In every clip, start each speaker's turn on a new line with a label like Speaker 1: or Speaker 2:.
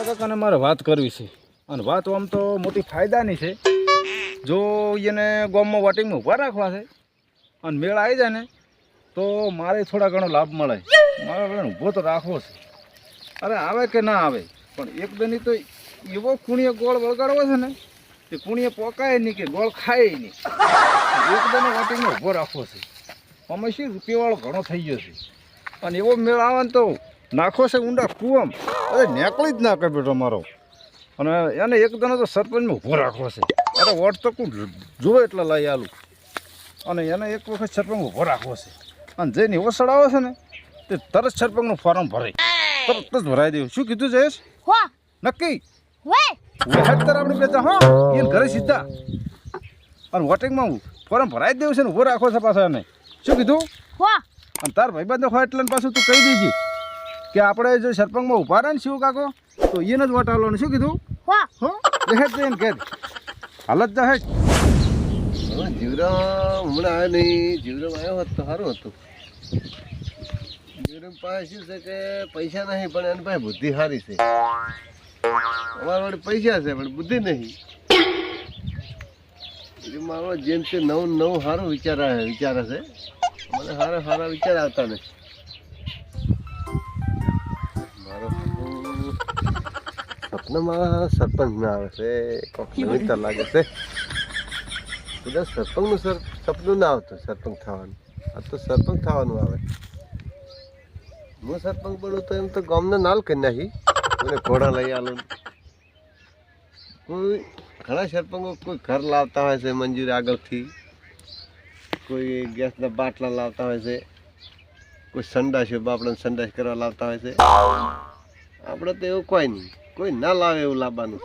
Speaker 1: કાકાને મારે વાત કરવી છે અને વાત આમ તો મોટી ફાયદાની છે. જો એને ગામમાં વોટિંગમાં ઊભા રાખવા છે અને મેળ આવી જાય ને તો મારે થોડા ઘણો લાભ મળે. મારે ઊભો તો રાખવો છે. અરે આવે કે ના આવે પણ એક દની તો એવો કુણીએ ગોળ વળગાડવો છે ને કે કુણીએ પોકાય નહીં કે ગોળ ખાય નહીં. એક દને વોટિંગમાં ઊભો રાખવો છે. અમે શું રૂપિયાવાળો ઘણો થઈ ગયો છે અને એવો મેળ આવે ને તો નાખો છે ઊંડા કૂવામાં. અરે નીકળી જ ના કે બેટો મારો. અને એને એક દને તો સરપંચમાં ઊભો રાખવો છે. અરે વોટ તો કોઈ જોવે એટલે લઈ આલું અને એને એક વખત સરપંચ ઊભો રાખવો છે. અને જે નિવો સડાવે છે ને તે તરત સરપંચનું ફોર્મ ભરાય તરત જ ભરાઈ દેવું. શું કીધું જયેશ? નક્કી હેડ આપણે બેચા હો એને ઘરે સીધા અને વોટિંગમાં ફોર્મ ભરાઈ જ દેવું છે ને ઊભો રાખવો છે પાછા એને. શું કીધું? અને તાર ભાઈબંધ હોય એટલે પાછું તું કહી દેજે કે આપણે જો સરપંચમાં ઊભા રહે ને શિવ કાકો તો એને જ વોટ આવવાનું. શું કીધું? હો હેડ જઈને ઘેર હાલત જા હેડ.
Speaker 2: જીવરામ હમણાં આવ્યો નહીં. જીવરામ આવ્યો હોત તો સારું હતું. જીવરામ પાસે શું છે કે પૈસા નહીં પણ એની પાસે બુદ્ધિ સારી છે. અમારા વડે પૈસા છે પણ બુદ્ધિ નહીં. મારો જેમ તે નવું નવું સારું વિચારે છે. મને સારા સારા વિચાર આવતા નથી. મારો સપનામાં સરપંચ ના આવે છે. કોક નવીનતા લાગે છે. બધા સરપંચનું સપનું ના આવતું સરપંચ થવાનું. આ તો સરપંચ થવાનું આવે. હું સરપંચ બનું તો એમ તો ગામને નાલ કરી નાખી મને ઘોડા લઈ આલું. કોઈ ઘણા સરપંચો કોઈ ઘર લાવતા હોય છે મંજૂરી આગળથી, કોઈ ગેસના બાટલા લાવતા હોય છે, કોઈ સંડાસ બાપડાને સંડાસ કરવા લાવતા હોય છે. આપણે તો એવું કોઈ નહીં, કોઈ ના લાવે એવું લાવવાનું.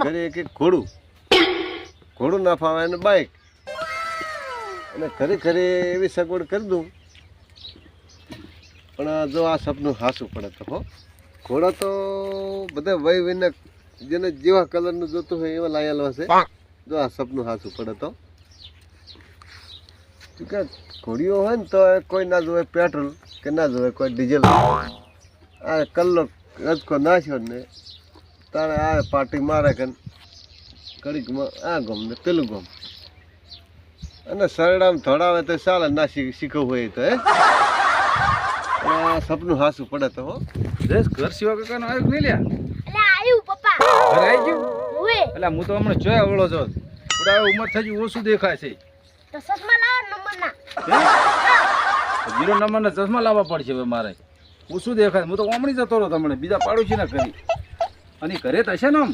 Speaker 2: ઘરે એક એક ઘોડું ના ફાવે અને બાઇક અને ઘરે ઘરે એવી સગવડ કરી દઉં. પણ જો આ સપનું હાસું પડે તો હો ઘોડા તો બધા વય વયના જેને જેવા કલરનું જોતું હોય એવા લાયેલો હશે. જો આ સપનું હાસું પડે તો કે ઘોડીઓ હોય ને તો કોઈ ના જોવે પેટ્રોલ કે ના જોવે કોઈ ડીઝલ. આ કલર રજકો નાખ્યો ને તારે આ પાર્ટી મારે કે ઘડીકમાં આ ગમ ને પેલું ગમ અને સરડામાં ધોડાવે તો ચાલે ના શીખવું હોય તો આ સપનું હાસું પડે તો હો.
Speaker 1: ઘર સિવા કાકાનો આવ્યો નહીં લ્યા?
Speaker 3: એટલે આવ્યું પપ્પા.
Speaker 1: ઘરે આવી ગયું?
Speaker 3: ઓએ
Speaker 1: એટલે હું તો હમણાં જોયા ઓળો છો. થોડા ઉંમર થઈ ગઈ ઓછું દેખાય છે.
Speaker 3: તો ચશ્મા લાવો નંબરના.
Speaker 1: 0 નંબરના ચશ્મા લાવવા પડશે હવે મારે. ઓછું દેખાય. હું તો ઓમણી જતો રહો તમને બીજા પાડોશી ના કરી. અને ઘરે તો હશે ને આમ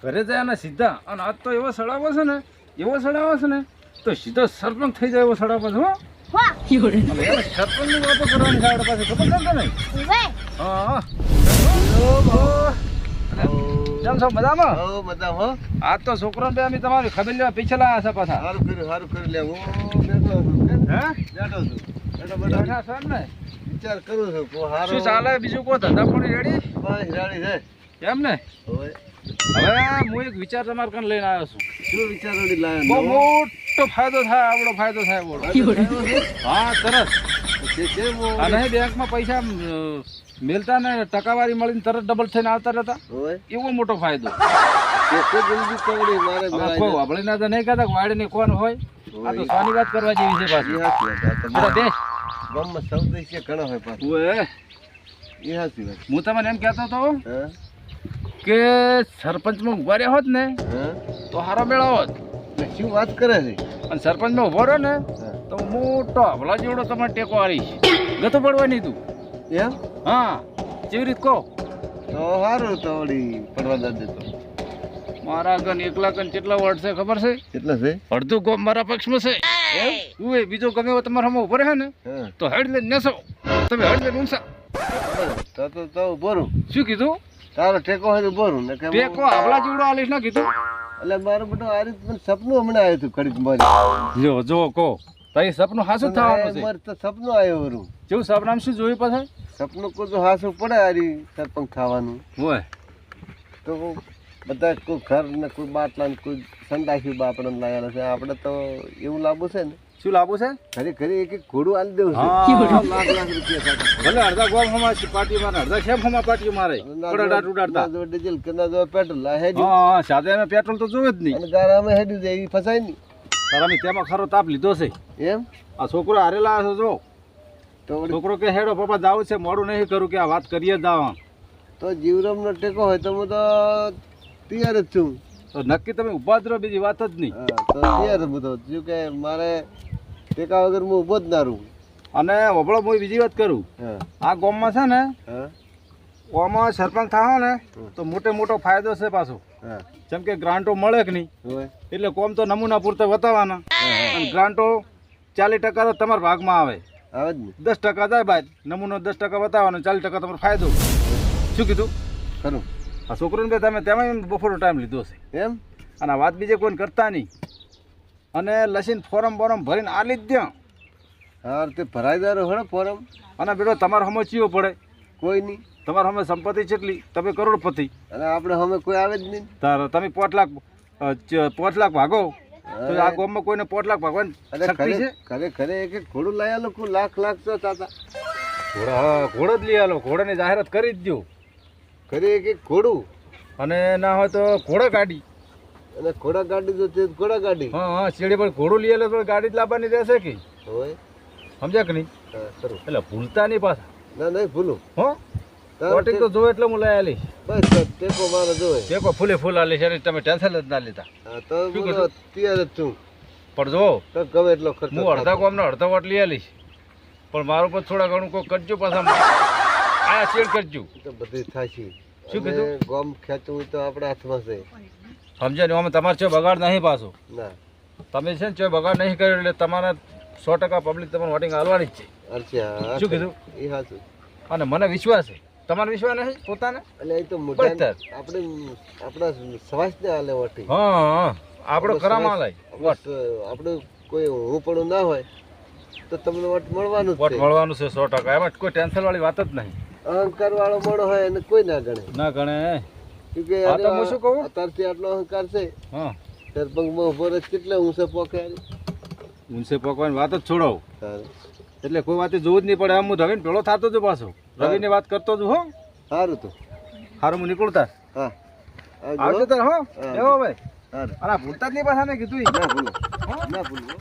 Speaker 1: ઘરે જાય ને સીધા. અને આજ તો એવો સડાવો છે ને તો સીધો સરપંચ થઈ જાય એવો સડાવો છે. સરપંચની વાતો કરવાની છે પાસે ખબર છે ને? હા કેમ છો? મજામાં?
Speaker 2: મજા હો.
Speaker 1: આજ તો છોકરા બે અમે તમારી ખબર લેવા પીછે લાયા છે પાછા.
Speaker 2: સારું કર્યું લે. હું બેઠો છું ને વિચાર કરું છું.
Speaker 1: શું ચાલે બીજું કોઈ ધંધા પાણી રેડી?
Speaker 2: બસ રેડી છે
Speaker 1: એમ ને? હવે હું એક વિચાર તમારા કાન લઈને આવ્યો છું.
Speaker 2: શું વિચાર રેડી લાવ્યો?
Speaker 1: બહુ મોટો ફાયદો થાય. આવડો ફાયદો થાય બોલો. હા તરત. અને બેંકમાં પૈસા મેલતા ને ટકાવારી મળીને તરત ડબલ થઈને આવતા રહેતા. એવો મોટો ફાયદો. વાપરી ના તો નહીં કહેતા વાડે ને કોણ હોય. આ તો સાની વાત કરવા જેવી છે પાછી. હું તમને એમ કહેતો હતો કે સરપંચમાં ઉભા રહ્યા હોત ને તો સારો મેળો હોત.
Speaker 2: શું વાત કરે છે?
Speaker 1: અને સરપંચમાં ઉભો રહ્યો ને તો મોટો હવલા જેવડો તમારે ટેકો આવીશ. ગતો પડવાની તું
Speaker 2: એમ?
Speaker 1: હા કેવી રીત કહો
Speaker 2: તો સારું તો વળી પડવા દે દેતો.
Speaker 1: મારા ગન એકલા ગન કેટલા વોટ છે ખબર છે?
Speaker 2: કેટલા છે?
Speaker 1: અડધું ગોમ મારા પક્ષમાં છે. ઉએ બીજો ગમે એવો તમારા હમો ઉભો રહે ને તો હેડ લઈને નેસો. તમે હેડ લઈને ઊંસા
Speaker 2: તો બોરું.
Speaker 1: શું કીધું?
Speaker 2: તારો ટેકો હોય તો બોરું ને
Speaker 1: ટેકો હવલા જેવડો આલીશ ના કીધું.
Speaker 2: એટલે મારું બધું આ રીતે સપનું હમણાં આવ્યું હતું કડીક મારી.
Speaker 1: જો કહો તારી સપનું હાસું થવાનું છે.
Speaker 2: મારે તો સપનું આવ્યું હતું.
Speaker 1: જેવું સપનામ શું જોયું પાછળ?
Speaker 2: સપનું કોઈ તો હાસું પડે આરી સરપંચ થવાનું
Speaker 1: હોય
Speaker 2: તો બધા કોઈ ઘર ને કોઈ બાટલા ને કોઈ સંડાસી બાપડા લાયેલા છે. આપણે તો એવું લાવવું છે ને
Speaker 1: શું લાવવું છે?
Speaker 2: ખરી ખરી એક એક ઘોડું આલી દેવું છે.
Speaker 1: હા.
Speaker 2: લાખ લાખ રૂપિયા સાથે.
Speaker 1: ભલે અડધા ગોમ હમા પાર્ટી મારે, અડધા શેમ હમા પાર્ટી મારે. ઉડાડતા ઉડાડતા.
Speaker 2: ના જો ડીઝલ કે ના જો પેટ્રોલ આ હેડી
Speaker 1: હા, સાથે અમે પેટ્રોલ તો જોવે જ નહીં.
Speaker 2: અને ગારામાં હેડી જાય એ ફસાય નહીં
Speaker 1: તાર અમે તેમાં ખરો તાપ લીધો છે.
Speaker 2: એમ
Speaker 1: આ છોકરો હારેલા છે જો.
Speaker 2: તો વળી
Speaker 1: છોકરો કે હેડો પપ્પા જાવું છે, મોડું નહીં કરું કે આ વાત કરીએ જ જાવા.
Speaker 2: તો જીવરામનો ટેકો હોય તો હું તો તૈયાર જ છું.
Speaker 1: તો નક્કી તમે ઊભા જ રહો, બીજી વાત જ નહીં.
Speaker 2: હા, તો તૈયાર જ હું તો શું કે મારે ટેકા વગર હું ઊભો જ ના રહું.
Speaker 1: અને વબળો હું બીજી વાત કરું.
Speaker 2: હા
Speaker 1: આ ગામમાં છે ને,
Speaker 2: હા
Speaker 1: ઓમાં સરપંચ થાવ ને તો મોટે મોટો ફાયદો છે પાછો.
Speaker 2: હા
Speaker 1: જેમ કે ગ્રાન્ટો મળે કે નહીં,
Speaker 2: હોય
Speaker 1: એટલે કોમ તો નમૂના પૂરતા બતાવવાના. અને ગ્રાન્ટો 40% તો તમારા ભાગમાં આવે,
Speaker 2: આવે જ ને
Speaker 1: 10% જાય બાદ નમૂનો 10% બતાવવાનો, 40% તમારો ફાયદો. શું કીધું?
Speaker 2: ખરું
Speaker 1: આ છોકરોને બે તમે તેમાં બપોરનો ટાઈમ લીધો છે.
Speaker 2: એમ
Speaker 1: અને આ વાત બીજે કોઈને કરતા નહીં. અને લસીને ફોરમ બોરમ ભરીને આલી જ દ્યો.
Speaker 2: હા તે ભરાઈ દારો હળો ફોરમ
Speaker 1: અને બેટો તમારે હમો ચીવો પડે,
Speaker 2: કોઈ નહીં
Speaker 1: તમારે હમે સંપત્તિ કેટલી, તમે કરોડપતિ.
Speaker 2: અને આપણે હવે કોઈ આવે જ નહીં.
Speaker 1: તાર તમે 5 લાખ ભાગો તો આ ગામમાં કોઈને 5 લાખ ભાગવાની
Speaker 2: અને
Speaker 1: શક્તિ છે?
Speaker 2: ખરે ખરે એક એક ઘોડું લઈ આલો કોઈ લાખ લાખ તો ચાતા
Speaker 1: ઘોડો જ લઈ આલો, ઘોડાની જાહેરાત કરી જ દો.
Speaker 2: ખરે એક એક ઘોડું
Speaker 1: અને ના હોય તો ઘોડા ગાડી.
Speaker 2: અને ઘોડા ગાડી તો તે ઘોડા ગાડી
Speaker 1: હા હા, શેડી પર ઘોડું લઈ આલો તો ગાડી જ લાવવાની રહેશે કે,
Speaker 2: હોય
Speaker 1: સમજ્યા કે નહીં?
Speaker 2: હા ખરું
Speaker 1: એટલે ભૂલતા નહીં પાછા.
Speaker 2: ના નહીં ભૂલું
Speaker 1: હો, વોટિંગ તો જોવે એટલે હું લઈ આલીશ.
Speaker 2: બસ તો ટેકો મારો જોવે
Speaker 1: ટેકો ફૂલે ફૂલ આલીશ, એની તમે ટેન્શન જ ના લેતા.
Speaker 2: હા તો
Speaker 1: શું
Speaker 2: હું
Speaker 1: કીધું?
Speaker 2: તૈયાર જ છું.
Speaker 1: પણ જો
Speaker 2: તો ગમે એટલો ખર્ચો
Speaker 1: હું અડધા ગામનો અડધો વોટ લઈ આલીશ, પણ મારું પર થોડા ઘણું કોઈ કરજો પાછા. આ શેર કરજો.
Speaker 2: તો બધી થાય છે.
Speaker 1: શું કીધું?
Speaker 2: અને ગોમ ખેંચવું હોય તો આપણા હાથમાં છે.
Speaker 1: સમજ્યા ને? અમે તમારે ચો બગાડ નહીં પાછો.
Speaker 2: ના
Speaker 1: તમે છે ને ચો બગાડ નહીં કર્યો એટલે તમારે 100% પબ્લિક તમારે વોટિંગ આલવાની જ છે.
Speaker 2: અરછા
Speaker 1: શું કીધું?
Speaker 2: એ હાચું.
Speaker 1: અને મને વિશ્વાસ છે. તમારો વિશ્વાસ નહીં પોતાને?
Speaker 2: એટલે એ તો
Speaker 1: બસ
Speaker 2: મોટા
Speaker 1: તાર.
Speaker 2: આપણે આપણા સમાજને હાલે વટી
Speaker 1: હા હા, આપણો કરામાં લાય વોટ.
Speaker 2: આપણે કોઈ હું પણ ના હોય તો તમને વટ મળવાનું જ
Speaker 1: વોટ
Speaker 2: છે.
Speaker 1: મળવાનું છે 100%. એમાં કોઈ ટેન્શન વાળી વાત જ નહીં.
Speaker 2: અહંકાર વાળો મોણો હોય એને કોઈ ના ગણે.
Speaker 1: ના ગણે.
Speaker 2: કેમકે
Speaker 1: હા, તો હું શું કહું?
Speaker 2: અત્યારથી આટલો અહંકાર છે.
Speaker 1: હા,
Speaker 2: સરપંચમાં ઉભો રહે કેટલા ઊંચે પોકે
Speaker 1: ઊંચે પકવાની વાત જ છોડો.
Speaker 2: સારું
Speaker 1: એટલે કોઈ વાત જોવું જ નહીં પડે. આમ હું રવિને ભેળો થતો જ પાછો, રવિની વાત કરતો જ હો.
Speaker 2: સારું તો
Speaker 1: હારું હું નીકળતા
Speaker 2: હા
Speaker 1: આવજો તાર હો.
Speaker 2: હા.
Speaker 1: એવો ભાઈ.
Speaker 2: સારું
Speaker 1: અને આ ભૂલતા જ નહીં પાછા મેં કીધું.
Speaker 2: ના ભૂલો ના ભૂલો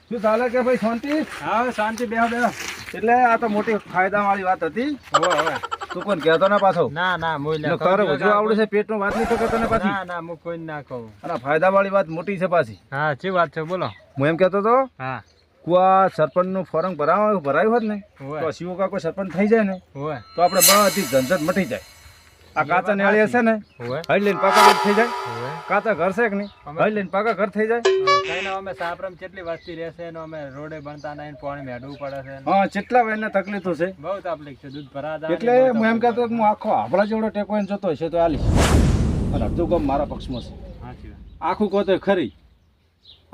Speaker 1: શું ચાલે કે ભાઈ શાંતિ? હા શાંતિ, બેહો બેહો. એટલે આ તો મોટી ફાયદા વાળી વાત હતી. હવે તું કોણ કહેતો ને પાછો?
Speaker 4: ના ના મોઈલા
Speaker 1: એટલે તારે વધુ આવડે છે પેટનો વાત નહીં તો તને પાછી.
Speaker 4: ના ના હું કોઈ ના કહું.
Speaker 1: અને ફાયદા વાળી વાત મોટી છે પાછી.
Speaker 4: હા શું વાત છે બોલો.
Speaker 1: હું એમ કહેતો હતો
Speaker 4: હા
Speaker 1: કુવા સરપંચનું ફોરમ ભરાયું હોત ને તો
Speaker 4: હોય
Speaker 1: શિવો કાકો સરપંચ થઈ જાય ને
Speaker 4: હોય
Speaker 1: તો આપણે બધી ઝંઝટ મટી જાય. આ કાચા નેળી હશે ને
Speaker 4: હોય
Speaker 1: હળી લઈને પાકા ઘર થઈ જાય.
Speaker 4: હોય
Speaker 1: કાચા ઘર છે કે નહીં, હળી લઈને પાકા ઘર થઈ જાય.
Speaker 4: કઈ ના અમે સાપરામ કેટલી વસ્તી રહેશે ને અમે રોડે બનતા નહીં, પાણી મેડવું પડે છે ને.
Speaker 1: હા, કેટલા એને તકલીફો છે.
Speaker 4: બહુ તકલીફ છે, દૂધ ભરાતા
Speaker 1: એટલે હું એમ કહેતો કે હું આખો આપણા જેવડો ટેકો એને જતો હશે તો આલીશ. અને અડધું ગામ મારા પક્ષમાં છે.
Speaker 4: સાચી વાત.
Speaker 1: આખું કહો તો ખરી.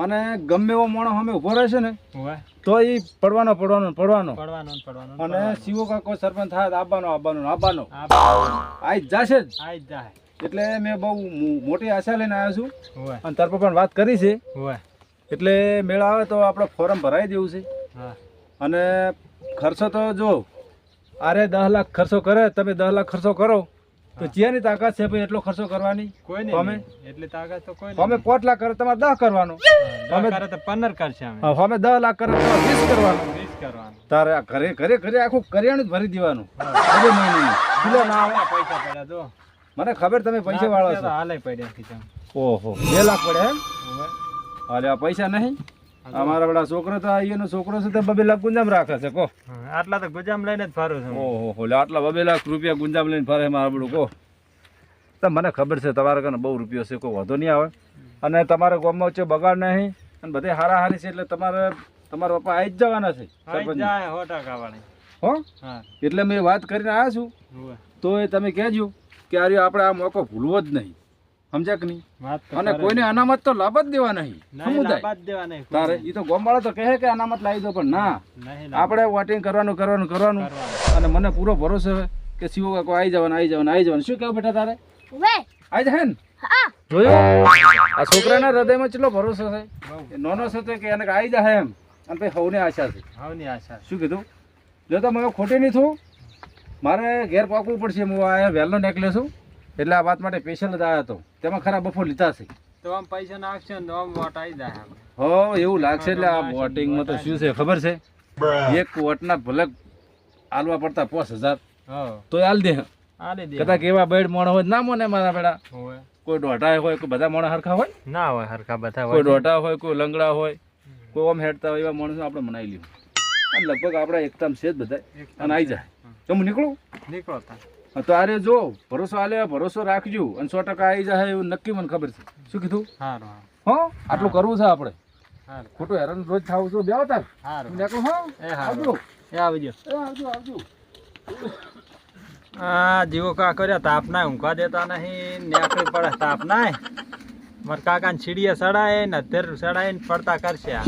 Speaker 1: અને ગમે એવો માણસ અમે ઊભો રહેશે ને
Speaker 4: હોય
Speaker 1: તો એ પડવાનો પડવાનો પડવાનો.
Speaker 4: પડવાનું ને પડવાનું
Speaker 1: અને શિવો કાકો સરપંચ થાય તો આવવાનો આવવાનો આવવાનો
Speaker 4: આ
Speaker 1: આઈ જ જશે જ.
Speaker 4: આઈ જ જાય.
Speaker 1: એટલે મેં બહુ મોટી આશા લઈને આવ્યો છું.
Speaker 4: હોય
Speaker 1: અને તાર પર પણ વાત કરી છે.
Speaker 4: હોય
Speaker 1: એટલે મેળ આવે તો આપણે ફોરમ ભરાઈ દેવું છે.
Speaker 4: હા
Speaker 1: અને ખર્ચો તો જો આરે 10 લાખ ખર્ચો કરે, તમે 10 લાખ ખર્ચો કરો તો ચિયાની તાકાત છે ભાઈ એટલો ખર્ચો કરવાની?
Speaker 4: કોઈ
Speaker 1: અમે?
Speaker 4: નહીં એટલી તાકાત તો કોઈ
Speaker 1: અમે 5 લાખ કરે તમારે 10 કરવાનો. અમે
Speaker 4: કરે તો 15 કરશે અમે
Speaker 1: અમે 10 લાખ કરે તમારે 20 કરવાનો.
Speaker 4: 20 કરવાનું.
Speaker 1: તારે આ ઘરે ઘરે ઘરે આખું કરિયાણું જ ભરી દેવાનું. બધે મહિનાનું. કિલો ના આવે.
Speaker 4: પૈસા પડ્યા તો
Speaker 1: મને ખબર તમે પૈસા વાળો છો.
Speaker 4: હાલે પડ્યા ખીચામાં.
Speaker 1: ઓહો 2 લાખ પડે એમ?
Speaker 4: હોય
Speaker 1: હાલે આ પૈસા નહીં. અમારા બડા છોકરો તો અહીંયાનો છોકરો છે તો 2 લાખ ગુંજામ રાખે છે કો.
Speaker 4: આટલા તો ગુજામ લઈને જ ફરું છું.
Speaker 1: ઓહો એટલે આટલા 2 લાખ રૂપિયા ગુંજામ લઈને ફરે મારા બડું કો. તો મને ખબર છે તમારે કને બહુ રૂપિયો છે, કોઈ વધો નહીં આવે. અને તમારે ગામમાં વચ્ચે બગાડ નહીં અને બધે હારા હારી છે એટલે તમારે તમારા પપ્પા આવી જ જવાના છે
Speaker 4: આઈ
Speaker 1: સરપંચ.
Speaker 4: જાય 100% વાળી.
Speaker 1: હો
Speaker 4: હા
Speaker 1: એટલે મેં વાત કરીને આવ્યો છું.
Speaker 4: હોય
Speaker 1: તો એ તમે કહેજો કે આ રહ્યો આપણે આ મોકો ભૂલવો જ નહીં. સમજ્યા કે નહીં?
Speaker 4: વાત તો
Speaker 1: અને
Speaker 4: કરે.
Speaker 1: કોઈને અનામત તો લાભ જ દેવા નહીં.
Speaker 4: નહીં
Speaker 1: સમુદાય
Speaker 4: લાભ જ દેવા નહીં.
Speaker 1: તારે એ તો ગામવાળા તો કહે કે અનામત લાવી દો પણ ના,
Speaker 4: નહીં
Speaker 1: આપણે વોટિંગ કરવાનું કરવાનું કરવાનું.
Speaker 4: કરવાનું.
Speaker 1: અને મને પૂરો ભરોસો છે કે શિવો કાકો આવી જવાનું આવી જવાનું આવી જવાનું. શું કહેવું બેટા તારે?
Speaker 3: વે
Speaker 1: આવી જાય ને?
Speaker 3: હા
Speaker 1: જોયું આ છોકરાના હૃદયમાં કેટલો ભરોસો છે
Speaker 4: બહુ
Speaker 1: એ નાનો છે તો કે એને આવી જાય એમ અને પછી સૌને આશા છે
Speaker 4: હવની આશા
Speaker 1: શું કીધું જો તો મને ખોટી નહીં થયું મારે ઘેર પાકવું પડશે હું આ વહેલો નીકળ્યો છું એટલે આ વાત માટે સ્પેશિયલ જ આવ્યો હતો તેમાં ખરા બફોર લીધા છે
Speaker 4: તો આમ પૈસા નાખશે ને તો આમ વોટ આવી જાય આમ.
Speaker 1: હો એવું લાગશે એટલે આ વોટિંગમાં તો શું છે ખબર છે એક વોટના ભલે આલવા પડતા 5000
Speaker 4: હો
Speaker 1: તો આલ દે
Speaker 4: આલી દે
Speaker 1: કદાચ એવા બેડ મોણ હોય તો ના મોને મારા બેડા
Speaker 4: હોય
Speaker 1: કોઈ દોઢા હોય કોઈ બધા મોણા હરખા હોય
Speaker 4: ના હોય હરખા બધા
Speaker 1: કોઈ દોઢા હોય કોઈ લંગડા હોય કોઈ ઓમ હેડતા હોય એવા માણસો આપણે મનાવી લઈએ અને લગભગ આપણે એકદમ છે જ બધા અને આવી જાય તો હું નીકળું
Speaker 4: નીકળો તા
Speaker 1: હા, તો અરે જો ભરોસો આલે ભરોસો રાખજો અને 100% આવી જાય એવું નક્કી મને ખબર છે શું કીધું
Speaker 4: સારું
Speaker 1: હો આટલું કરવું છે આપણે
Speaker 4: સારું
Speaker 1: ખોટું હેરાન રોજ થાવું છું બેવ તાર
Speaker 4: સારું
Speaker 1: નીકળું હો
Speaker 4: એ હારું.
Speaker 1: આવજો
Speaker 4: એ આવજો
Speaker 1: આવજો આવજો
Speaker 4: આ જીવો કા કર્યા તાપ ના ઊંઘવા દેતા નહીં નેકળી પડે તાપ નાય મારા કાકા ને સીડીએ સડાય ને અત્યારે સડાય ને પડતા કરશે આ.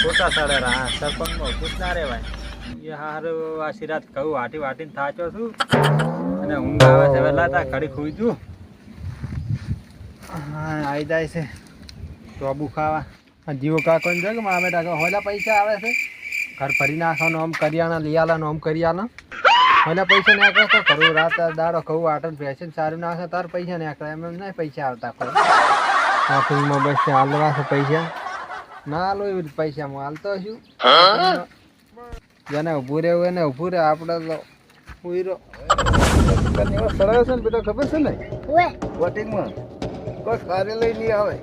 Speaker 4: ખોટા સડે હા સરપંચ માં ખુશ ના રેવાય એ હારું આ સિરાત કહું વાટી વાટીને થાચો છું અને ઊંઘ આવે છે હવે લાતા ઘડી ખુઈ છું હા આવી જાય છે ટોબુ ખાવા આ જીવો કાકો ને જો કે મારા બેટા હોલા પૈસા આવે છે ઘર ભરી નાખવાનો આમ કરિયાણા લઈ આલાનો આમ કરિયાણા મને પૈસા નાખો તો કરું રાત દાડો કહું આટલ ફેશન સારું નાખે તાર પૈસા નાખે એમ એમ નહીં પૈસા આવતા કોઈ નોકરીમાં બસ હાલવા છે પૈસા ના હાલો એવી રીતે પૈસા હું હાલતો છું જેને ઊભું રહેવું એને ઊભું રહે આપણે તો ઉઈરો
Speaker 1: તને એવા સડાવે છે ને બેટા ખબર છે ને
Speaker 3: ઓએ
Speaker 1: વોટિંગમાં કોઈ કાર્યાલય નહીં આવે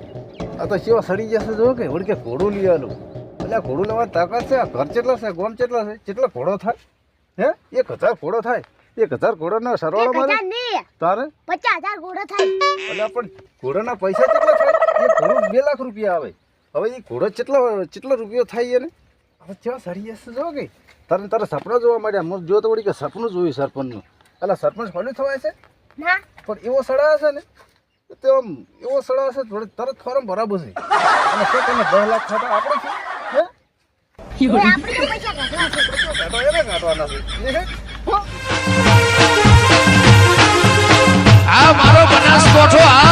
Speaker 1: આ તો સેવા સડી જશે જો કે વળી કે ઘોડું લઈ આલું એટલે આ ઘોડું લેવા તાકાત છે આ ઘર કેટલા છે ગોમ કેટલા છે કેટલા ઘોડો થાય હે 1000 ઘોડો થાય 1000 ઘોડાના સરવાળો મારે
Speaker 3: 1000 નહીં
Speaker 1: તારે
Speaker 3: 50000 ઘોડો થાય
Speaker 1: એટલે પણ ઘોડાના પૈસા કેટલા થાય એ ઘોડું 2 લાખ રૂપિયા આવે હવે એ ઘોડો કેટલો રૂપિયો થાય એને હવે કેવા સડી જશે જો કે તારે સપના જોવા માંડ્યા હું જો તો વળી કે સપનું જોયું સરપંચનું એટલે સરપંચ ખોલી થવાય છે
Speaker 3: ના
Speaker 1: પણ એવો સડા હશે ને તો આમ એવો સડા હશે તરત ફોર્મ બરાબર છે અને શું તમે 10 લાખ ખાતા આપણે છે હે
Speaker 3: ઓએ આપણે તો પૈસા કાઢવા છે
Speaker 1: કાઢો એને કાઢવાના છે
Speaker 5: આ મારો બનાસકોઠો આ